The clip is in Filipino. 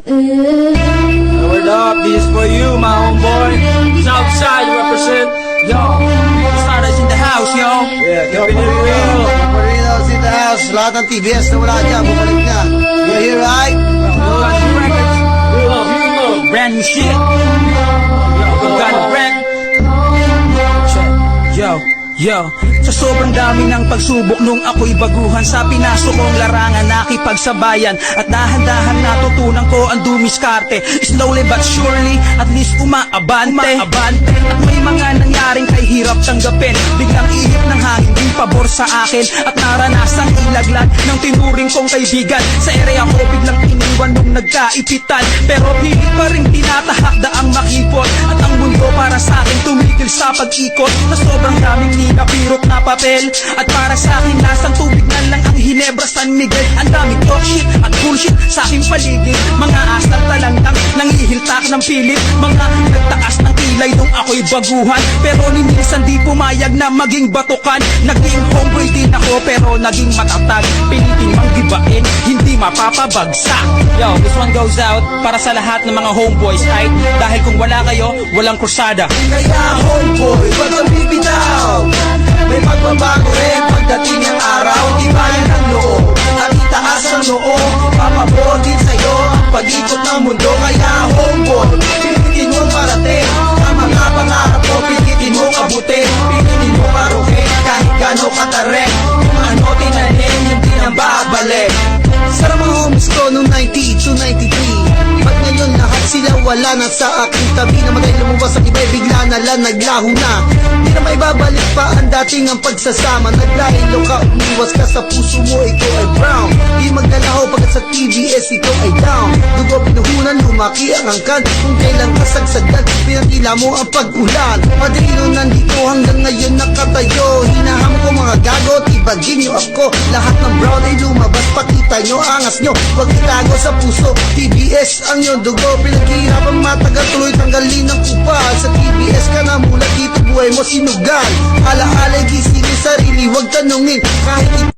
Word up, this is for you, my homeboy. Southside represent. Yo, Stardust in the house, yo. Yeah, Keeping it real. Marinos in the house. Lahat ng TBS na wala dyan, bumalik na. You're here, right? Brand new shit. Got a brand. Yo, sa sobrang dami ng pagsubok nung ako'y baguhan, sa pinasok kong larangan nakipagsabayan, at dahan-dahan natutunan ko ang dumiskarte. Slowly but surely, at least umaabante. At may mga nangyaring kay hirap tanggapin, biglang ihip ng hangin din pabor sa akin, at naranasang ilaglag ng tinuring kong kaibigan. Sa area ko biglang iniwan nung nagkaipitan, pero pilit pa rin tinatahakda ang makipot, at ang mundo para sa akin tumigil sa pag-ikot. Na sobrang daming ninapirot na papel, at para sa akin lasang tubig na lang ang Hinebra San Miguel. Ang daming talk shit at bullshit sa aking paligid, mga asal talantang nangihiltak ng pilit, mga nagtaas ng kilay nung ako'y baguhan, pero ni minsan di pumayag na maging batukan. Naging homeboy din ako pero naging matatag, piliting manggibain, hindi mapapabagsak. Yo, this one goes out para sa lahat ng mga homeboys, right? Dahil kung wala kayo, walang krusada. Kaya homeboy, wag kang bibitaw. May pagbabago rin pagdating ng araw. Di ba yan ang loob at itaas ang noo, papabuo din sa'yo ang pag-ikot ng mundo. Kaya homeboy, pilitin mong parating ang mga pangarap mo, pilitin mong abutin, pilitin mong maruhin kahit gano'ng katarik. Kung ano tinanim, hindi na babalik. Sarap ang homies ko noong 92, 93. Ba't ngayon lahat sila wala na sa aking tabi? Namatay lumabas ang iba, bigla na lang naglaho na. Di na maibabalik pa ang dating ang pagsasama. Naglahilo ka, umiwas ka sa puso mo, ikaw ay brown. Di maglalaho pagkat sa TBS ikaw ay down. Dugo pinuhunan, lumaki ang angkan. Kung kailan ka sagsagdan, pinatila mo ang pag-ulan. Padrino nandito hanggang ngayon nakatayo. Hinaham ko mga gago, tibagin niyo ako. Lahat ng brown ay lumabas, pakita nyo angas nyo, huwag itago sa puso. TBS ang iyong dugo, pinaghihirapang matagal, tuloy tanggalin ng kupal. Sa TBS ka na mula dito, buhay mo sinugal. Ala-alay gisingin sarili, huwag tanungin kahit